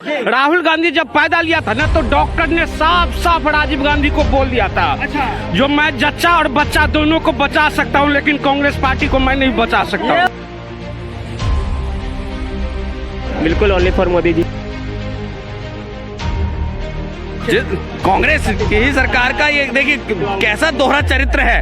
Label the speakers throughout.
Speaker 1: राहुल गांधी जब पैदा लिया था ना तो डॉक्टर ने साफ साफ राजीव गांधी को बोल दिया था। अच्छा। जो मैं जच्चा और बच्चा दोनों को बचा सकता हूँ, लेकिन कांग्रेस पार्टी को मैं नहीं बचा सकता हूँ।
Speaker 2: बिल्कुल ओनली फॉर मोदी जी।
Speaker 3: कांग्रेस की ही सरकार का ये देखिए कैसा दोहरा चरित्र है।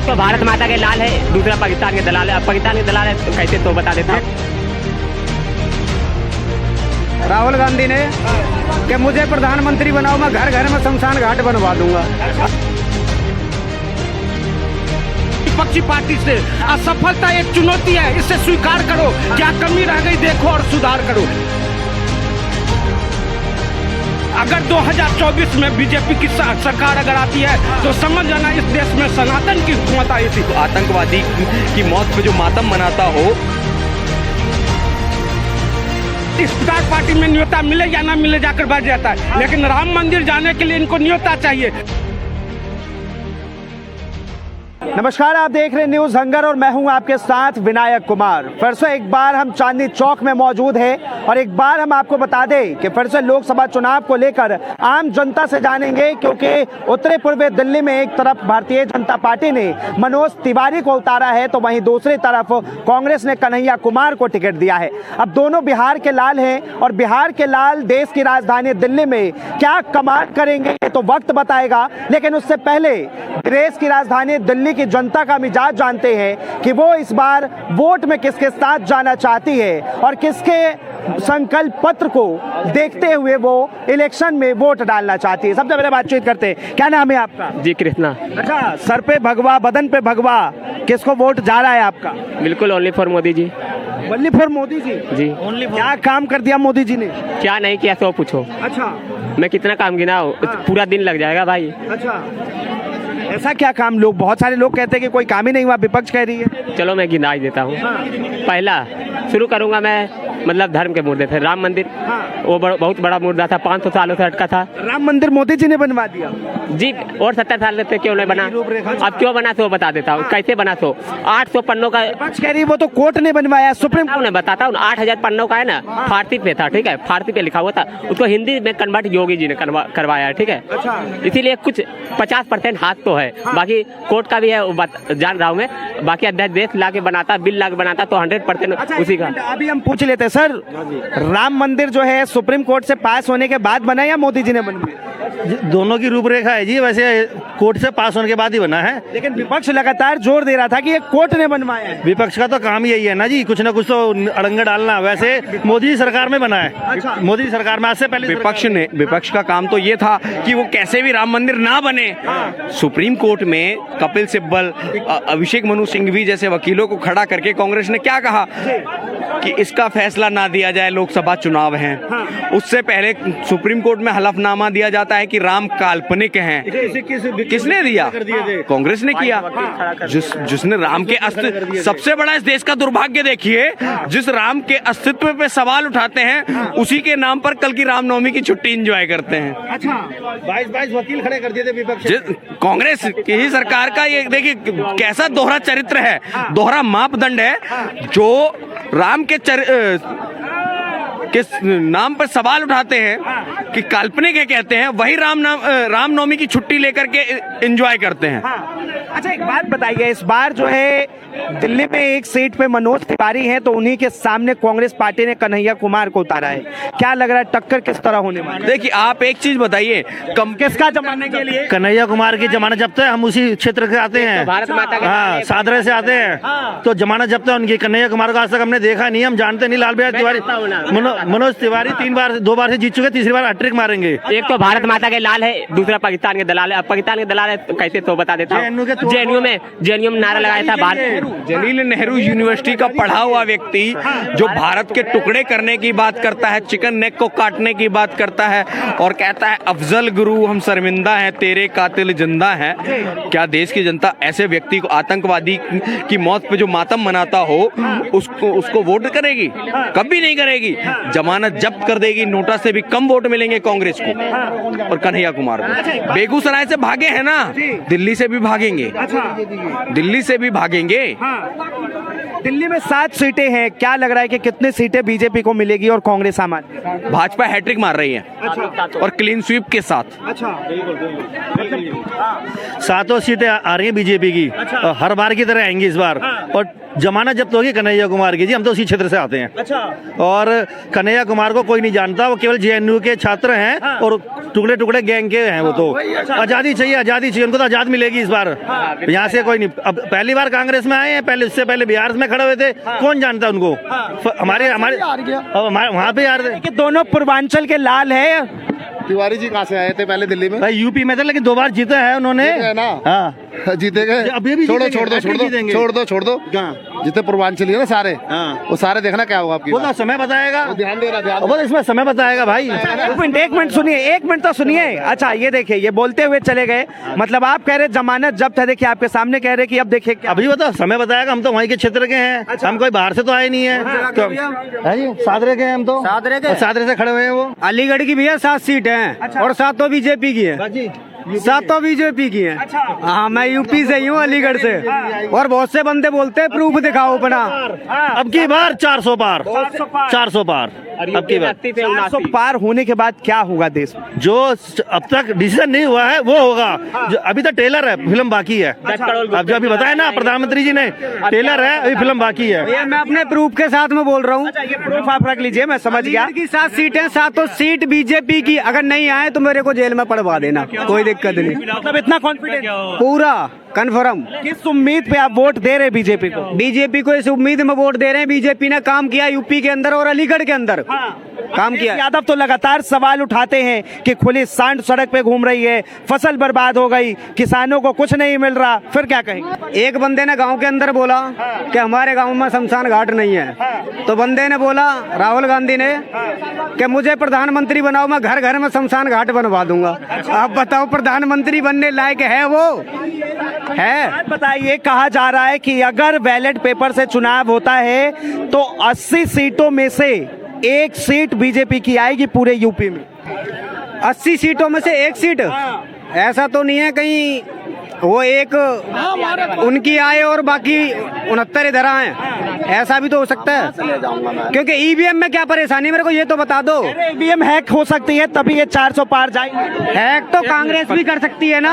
Speaker 2: तो भारत माता के लाल है, दूसरा पाकिस्तान के दलाल है। अब पाकिस्तान के दलाल है तो कैसे, तो बता देता हूँ।
Speaker 4: राहुल गांधी ने कि मुझे प्रधानमंत्री बनाओ, मैं घर घर में शमशान घाट बनवा दूंगा।
Speaker 1: विपक्षी पार्टी से असफलता एक चुनौती है, इसे स्वीकार करो। क्या कमी रह गई देखो और सुधार करो। अगर 2024 में बीजेपी की सरकार अगर आती है तो समझ जाना इस देश में सनातन की हुकूमत आई थी।
Speaker 3: आतंकवादी की मौत पे जो मातम मनाता हो,
Speaker 1: इस पार्टी में न्योता मिले या ना मिले जाकर बैठ जाता है, लेकिन राम मंदिर जाने के लिए इनको न्योता चाहिए।
Speaker 4: नमस्कार, आप देख रहे हैं न्यूज हंगर और मैं हूं आपके साथ विनायक कुमार। फिर से एक बार हम चांदनी चौक में मौजूद हैं और एक बार हम आपको बता दें कि फिर से लोकसभा चुनाव को लेकर आम जनता से जानेंगे, क्योंकि उत्तरी पूर्वी दिल्ली में एक तरफ भारतीय जनता पार्टी ने मनोज तिवारी को उतारा है तो वहीं दूसरी तरफ कांग्रेस ने कन्हैया कुमार को टिकट दिया है। अब दोनों बिहार के लाल हैं और बिहार के लाल देश की राजधानी दिल्ली में क्या कमाल करेंगे तो वक्त बताएगा, लेकिन उससे पहले देश की राजधानी दिल्ली की जनता का मिजाज जानते हैं कि वो इस बार वोट में किसके साथ जाना चाहती है और किसके संकल्प पत्र को देखते हुए वो इलेक्शन में वोट डालना चाहती है। सबसे पहले बातचीत करते हैं, क्या नाम है आपका?
Speaker 2: जी कृष्णा।
Speaker 4: अच्छा, सर पे भगवा, बदन पे भगवा, किसको वोट जा रहा है आपका?
Speaker 2: बिल्कुल only for Modi ji.
Speaker 4: Only for Modi ji?
Speaker 2: जी।
Speaker 4: क्या काम कर दिया मोदी जी ने?
Speaker 2: क्या नहीं किया तो पूछो।
Speaker 4: अच्छा।
Speaker 2: मैं कितना काम गिनाऊं, पूरा दिन लग जाएगा भाई।
Speaker 4: अच्छा, ऐसा क्या काम? लोग, बहुत सारे लोग कहते हैं कि कोई काम ही नहीं हुआ, विपक्ष कह रही है।
Speaker 2: चलो मैं गिना ही देता हूँ। पहला शुरू करूंगा मैं, मतलब धर्म के मुद्दे थे। राम मंदिर, वो बहुत बड़ा मुद्दा था, 500 सालों से अटका था।
Speaker 4: राम मंदिर मोदी जी ने बनवा दिया
Speaker 2: जी, और 70 साल से क्यों नहीं बना? अब क्यों बना तो बता देता हूँ। कैसे बना तो 800 पन्नों का
Speaker 4: विपक्ष कह रही है वो तो कोर्ट ने बनवाया, सुप्रीम
Speaker 2: कोर्ट ने। बताता हूँ 8000 पन्नों का है ना, फारसी पे था, ठीक है, फारसी पे लिखा हुआ था, उसको हिंदी में कन्वर्ट योगी जी ने करवाया, ठीक है।
Speaker 4: अच्छा।
Speaker 2: इसीलिए कुछ 50% हाथ तो है, बाकी कोर्ट का भी है, जान रहा हूँ मैं। बाकी अध्यादेश ला के बनाता, बिल ला के बनाता तो 100% उसी का।
Speaker 4: अभी हम पूछ लेते हैं सर, राम मंदिर जो है सुप्रीम कोर्ट से पास होने के बाद बना या मोदी जी ने बनवाया?
Speaker 5: दोनों की रूपरेखा है जी, वैसे कोर्ट से पास होने के बाद ही बना है।
Speaker 4: लेकिन विपक्ष लगातार जोर दे रहा था कि ये कोर्ट ने बनवाया है।
Speaker 5: विपक्ष का तो काम यही है ना जी, कुछ ना कुछ तो अड़ंगा डालना। वैसे मोदी सरकार में बना है।
Speaker 4: अच्छा।
Speaker 5: मोदी सरकार में आज से पहले
Speaker 3: विपक्ष का काम तो ये था कि वो कैसे भी राम मंदिर ना बने। सुप्रीम कोर्ट में कपिल सिब्बल, अभिषेक मनु सिंघवी जैसे वकीलों को खड़ा करके कांग्रेस ने क्या कहा कि इसका फैसला ना दिया जाए, लोकसभा चुनाव हैं। उससे पहले सुप्रीम कोर्ट में हलफनामा दिया जाता है कि राम काल्पनिक हैं। किसने दिया? कांग्रेस ने किया। जिसने राम के अस्तित्व, सबसे बड़ा इस देश का दुर्भाग्य देखिए, जिस राम के अस्तित्व पे सवाल उठाते हैं उसी के नाम पर कल की रामनवमी की छुट्टी एंजॉय करते हैं।
Speaker 4: अच्छा,
Speaker 5: 22 वकील खड़े कर दिए थे विपक्ष।
Speaker 3: कांग्रेस की ही सरकार का ये देखिए कैसा दोहरा चरित्र है, दोहरा मापदंड है। जो राम के नाम पर सवाल उठाते हैं कि काल्पनिक है कहते हैं, वही रामनवमी की छुट्टी लेकर के एंजॉय करते हैं।
Speaker 4: अच्छा, एक बात बताइए, इस बार जो है दिल्ली में एक सीट पे मनोज तिवारी हैं तो उन्हीं के सामने कांग्रेस पार्टी ने कन्हैया कुमार को उतारा है। क्या लग रहा है टक्कर किस तरह होने वाली?
Speaker 3: देखिए, आप एक चीज बताइए,
Speaker 4: किसका जमाने के लिए?
Speaker 5: कन्हैया कुमार की जमानत जब्त है। हम उसी क्षेत्र से आते हैं,
Speaker 2: भारत माता का।
Speaker 5: हाँ, सादरे से आते हैं। तो जमानत जब्त है उनकी। कन्हैया कुमार को आज तक हमने देखा नहीं, हम जानते नहीं। लाल बिहारी तिवारी, मनोज तिवारी 2 बार से जीत चुके, तीसरी बार हैट्रिक मारेंगे।
Speaker 2: एक तो भारत माता के लाल है, दूसरा पाकिस्तान के दलाल है। अब पाकिस्तान के दलाल है तो कैसे, तो बता देता हूँ। जेएनयू में नारा लगाया था
Speaker 3: जवाहरलाल नेहरू यूनिवर्सिटी का पढ़ा हुआ व्यक्ति जो भारत के टुकड़े करने की बात करता है, चिकन नेक को काटने की बात करता है और कहता है अफजल गुरु हम शर्मिंदा हैं, तेरे कातिल जिंदा हैं। क्या देश की जनता ऐसे व्यक्ति को, आतंकवादी की मौत पे जो मातम मनाता हो, उसको वोट करेगी? कभी नहीं करेगी। जमानत जब्त कर देगी, नोटा से भी कम वोट मिलेंगे कांग्रेस को और कन्हैया कुमार को। बेगूसराय से भागे हैं ना, दिल्ली से भी भागेंगे, दिल्ली से भी भागेंगे।
Speaker 4: दिल्ली में 7 सीटें हैं, क्या लग रहा है कि कितनी सीटें बीजेपी को मिलेगी और कांग्रेस आम आदमी?
Speaker 3: भाजपा हैट्रिक मार रही है और क्लीन स्वीप के साथ।
Speaker 4: अच्छा,
Speaker 5: 7 सीटें आ रही है बीजेपी की, और हर बार की तरह आएंगी इस बार। और जमानत जब्त होगी कन्हैया कुमार की, जी हम तो उसी क्षेत्र से आते हैं।
Speaker 4: अच्छा,
Speaker 5: और कन्हैया कुमार को कोई नहीं जानता, वो केवल जेएनयू के छात्र हैं और टुकड़े टुकड़े गैंग के हैं वो तो। आजादी चाहिए, उनको तो आजाद मिलेगी इस बार। यहाँ से कोई नहीं, अब पहली बार कांग्रेस में आए हैं, पहले उससे पहले बिहार में खड़े हुए थे, कौन जानता उनको। हमारे वहाँ पे यार
Speaker 4: कि दोनों पूर्वांचल के लाल है।
Speaker 6: तिवारी जी कहाँ से आए थे पहले दिल्ली में?
Speaker 5: भाई यूपी में थे, लेकिन 2 बार जीते हैं उन्होंने।
Speaker 6: है ना?
Speaker 5: हाँ,
Speaker 6: जीते गए।
Speaker 5: अभी भी
Speaker 6: छोड़ो
Speaker 5: जीतेंगे।
Speaker 6: छोड़ दो जितने पूर्वांचली है ना सारे, वो सारे देखना क्या होगा आपकी।
Speaker 5: वो तो समय बताएगा,
Speaker 6: ध्यान देना
Speaker 5: वो इसमें समय बताएगा भाई।
Speaker 4: एक मिनट सुनिए, 1 मिनट तो सुनिए। अच्छा ये देखिए, ये बोलते हुए चले गए, मतलब आप कह रहे जमानत जब्त है, देखिए आपके सामने कह रहे कि अब देखिए
Speaker 5: अभी वो तो समय बताएगा, हम तो वहीं के क्षेत्र के हैं। हम कोई बाहर से तो आए नहीं है, सादरे के हैं हम तो, सादरे से खड़े हुए हैं। वो
Speaker 7: अलीगढ़ की भैया 7 सीट हैं और 7 तो बीजेपी की है। 7 तो बीजेपी की है। हाँ, मैं यूपी से ही हूँ, अलीगढ़ से। और बहुत से बंदे बोलते हैं प्रूफ दिखाओ अपना।
Speaker 5: अब की बार 400 पार, 400 पार अब की बार।
Speaker 4: 400 पार होने के बाद क्या होगा देश में?
Speaker 5: जो अब तक डिसीजन नहीं हुआ है वो होगा। जो अभी तक टेलर है, फिल्म बाकी है। अब जो अभी बताया ना प्रधानमंत्री जी ने, टेलर है, अभी फिल्म बाकी है।
Speaker 7: भैया मैं अपने प्रूफ के साथ में बोल रहा हूँ।
Speaker 4: ये प्रूफ आप रख लीजिए, मैं समझ गया।
Speaker 7: की 7 सीटें, 7 सीट बीजेपी की। अगर नहीं आए तो मेरे को जेल में पड़वा देना, कोई दिक्कत नहीं।
Speaker 4: मतलब इतना कॉन्फिडेंस,
Speaker 7: पूरा कन्फर्म।
Speaker 4: किस उम्मीद पे आप वोट दे रहे बीजेपी को?
Speaker 7: बीजेपी को इस उम्मीद में वोट दे रहे हैं, बीजेपी ने काम किया यूपी के अंदर और अलीगढ़ के अंदर काम किया।
Speaker 4: यादव तो लगातार सवाल उठाते हैं कि खुली सांड सड़क पे घूम रही है, फसल बर्बाद हो गई, किसानों को कुछ नहीं मिल रहा, फिर क्या कहेंगे?
Speaker 7: एक बंदे ने गांव के अंदर बोला कि हमारे गांव में शमशान घाट नहीं है, तो बंदे ने बोला, राहुल गांधी ने, कि मुझे प्रधानमंत्री बनाओ, मैं घर घर में शमशान घाट बनवा दूंगा। आप बताओ प्रधानमंत्री बनने लायक है वो? है।
Speaker 4: बताइए, कहा जा रहा है कि अगर बैलेट पेपर से चुनाव होता है तो 80 सीटों में से 1 सीट बीजेपी की आएगी पूरे यूपी में।
Speaker 7: 80 सीटों में से 1 सीट? ऐसा तो नहीं है कहीं वो एक उनकी आए और बाकी 69 इधर आए, ऐसा भी तो हो सकता है। क्योंकि ईवीएम में क्या परेशानी, मेरे को ये तो बता दो।
Speaker 4: ईवीएम हैक हो सकती है तभी ये 400 पार जाएंगे।
Speaker 7: हैक तो कांग्रेस भी कर सकती है ना।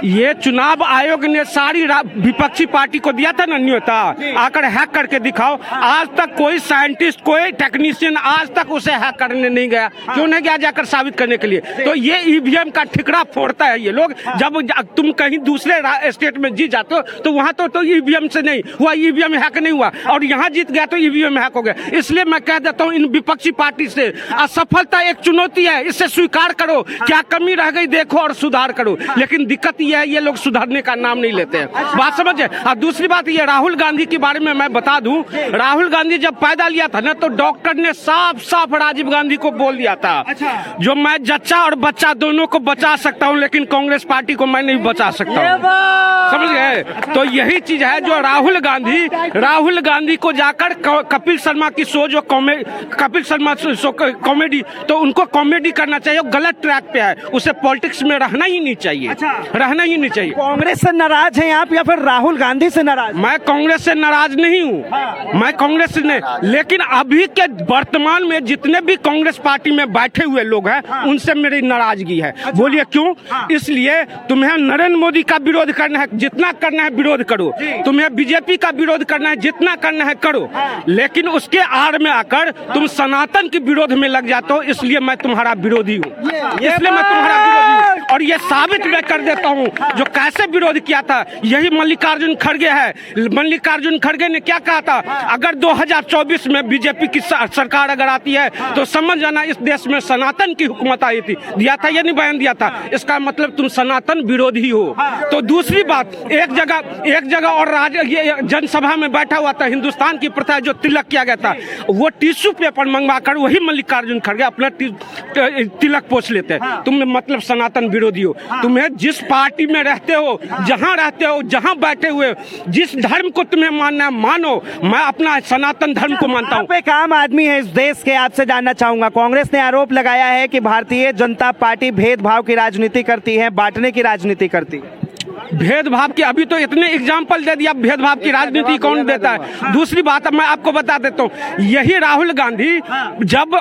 Speaker 1: ये चुनाव आयोग ने सारी विपक्षी पार्टी को दिया था ना न्योता, आकर हैक करके दिखाओ। आज तक कोई साइंटिस्ट, कोई टेक्नीशियन आज तक उसे हैक करने नहीं गया। क्यों नहीं गया? जाकर साबित करने के लिए। तो ये ईवीएम का ठिकरा फोड़ता है ये लोग। जब तुम कहीं दूसरे स्टेट में जीत जाते हो तो वहां तो ईवीएम से नहीं हुआ, ईवीएम हैक नहीं हुआ, और यहाँ जीत गया तो ईवीएम हैक हो गया। इसलिए मैं कह देता हूँ इन विपक्षी पार्टी से, असफलता एक चुनौती है, इसे स्वीकार करो, क्या कमी रह गई देखो और सुधार करो। लेकिन दिक्कत यह है, ये लोग सुधारने का नाम नहीं लेते हैं। बात समझे? और दूसरी बात ये, राहुल गांधी के बारे में मैं बता दूं, राहुल गांधी जब पैदा लिया था ना, तो डॉक्टर ने साफ साफ राजीव गांधी को बोल दिया था, जो मैं जच्चा और बच्चा दोनों को बचा सकता हूं, लेकिन कांग्रेस पार्टी को मैं नहीं बचा सकता हूं। समझ गए? तो यही चीज है जो राहुल गांधी को जाकर कपिल शर्मा की शो, जो कपिल शर्मा शो कॉमेडी, तो उनको कॉमेडी करना चाहिए, गलत ट्रैक पे है, उसे पॉलिटिक्स में रहना ही नहीं चाहिए। रहना ही नहीं चाहिए।
Speaker 4: कांग्रेस से नाराज हैं आप या फिर राहुल गांधी से नाराज?
Speaker 1: मैं कांग्रेस से नाराज नहीं हूँ, मैं कांग्रेस से नहीं, लेकिन अभी के वर्तमान में जितने भी कांग्रेस पार्टी में बैठे हुए लोग हैं, उनसे मेरी नाराजगी है। बोलिए क्यों? इसलिए तुम्हें नरेंद्र मोदी का विरोध करना है, जितना करना है विरोध करो, तुम्हें बीजेपी का विरोध करना है, जितना करना है करो, लेकिन उसके आड़ में आकर तुम सनातन के विरोध में लग जाते हो, इसलिए मैं तुम्हारा विरोधी हूँ। इसलिए मैं तुम्हारा विरोधी हूँ, और ये साबित मैं कर देता हूँ जो कैसे विरोध किया था। यही मल्लिकार्जुन खड़गे है। मल्लिकार्जुन खड़गे ने क्या कहा था, अगर 2024 में बीजेपी की सरकार अगर आती है तो समझ जाना इस देश में सनातन की हुकूमत आई थी। दिया था या नहीं बयान दिया था? इसका मतलब तुम सनातन विरोधी हो। तो दूसरी बात, एक जगह और ये जनसभा में बैठा हुआ था, हिंदुस्तान की प्रथा जो तिलक किया गया था, वो टिश्यू पेपर मंगवा कर वही मल्लिकार्जुन खड़गे अपना तिलक पोछ लेते हैं। तुम मतलब सनातन विरोधी हो। तुम्हें जिस पार्टी में रहते हो, जहां रहते हो, जहां बैठे हुए, जिस धर्म को तुम्हें मानना है मानो। मैं अपना सनातन धर्म को मानता हूँ।
Speaker 4: आप एक आम आदमी है इस देश के, आपसे जानना चाहूंगा, कांग्रेस ने आरोप लगाया है कि भारतीय जनता पार्टी भेदभाव की राजनीति करती है, बांटने की राजनीति करती है।
Speaker 1: भेदभाव की अभी तो इतने एग्जाम्पल दे दिया, भेदभाव की राजनीति कौन देता है। दूसरी बात मैं आपको बता देता हूँ, यही राहुल गांधी जब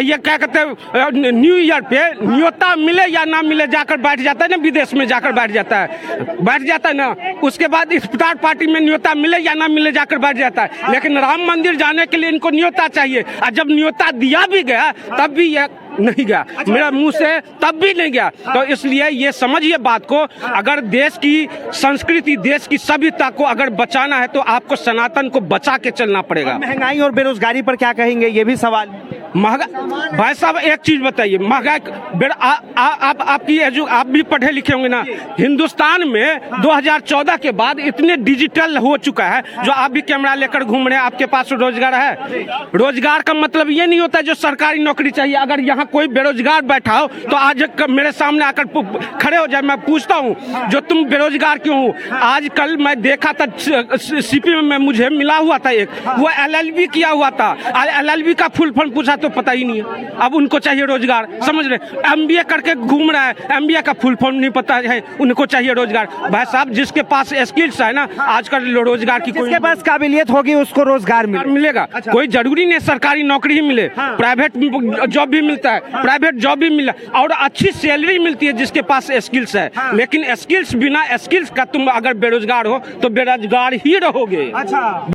Speaker 1: ये क्या कहते हैं न्यू ईयर पे न्योता मिले या ना मिले जाकर बैठ जाता है ना, विदेश में जाकर बैठ जाता है ना, उसके बाद इफ्तार पार्टी में न्योता मिले या ना मिले जाकर बैठ जाता है। लेकिन राम मंदिर जाने के लिए इनको न्योता चाहिए, और जब न्योता दिया भी गया तब भी ये नहीं गया, मेरा मुंह से तब भी नहीं गया। तो इसलिए ये समझिए बात को, अगर देश की संस्कृति, देश की सभ्यता को अगर बचाना है तो आपको सनातन को बचा के चलना पड़ेगा।
Speaker 4: महंगाई और बेरोजगारी पर क्या कहेंगे, ये भी सवाल।
Speaker 1: महंगा भाई साहब एक चीज बताइए, महंगाई आप भी पढ़े लिखे होंगे ना, हिंदुस्तान में 2014 के बाद इतने डिजिटल हो चुका है, जो आप भी कैमरा लेकर घूम रहे हैं, आपके पास रोजगार है। रोजगार का मतलब ये नहीं होता जो सरकारी नौकरी चाहिए। अगर यहाँ कोई बेरोजगार बैठा हो तो आज मेरे सामने आकर खड़े हो जाए, मैं पूछता हूँ जो तुम बेरोजगार क्यों हो। आजकल मैं देखा था सीपी में मुझे मिला हुआ था एक, वो LLB किया हुआ था, LLB का फुल फॉर्म पूछा तो पता ही नहीं है। अब उनको चाहिए रोजगार, समझ रहे, MBA करके घूम रहा है, MBA का फुल फॉर्म नहीं पता है, उनको चाहिए रोजगार। भाई साहब जिसके पास स्किल्स है ना, आजकल रोजगार की
Speaker 4: जिसके पास काबिलियत होगी उसको रोजगार
Speaker 1: मिलेगा। कोई जरूरी नहीं सरकारी नौकरी ही मिले, प्राइवेट जॉब भी मिलता है, प्राइवेट जॉब भी मिला और अच्छी सैलरी मिलती है जिसके पास स्किल्स है। लेकिन स्किल्स, बिना स्किल्स का तुम अगर बेरोजगार हो तो बेरोजगार ही रहोगे।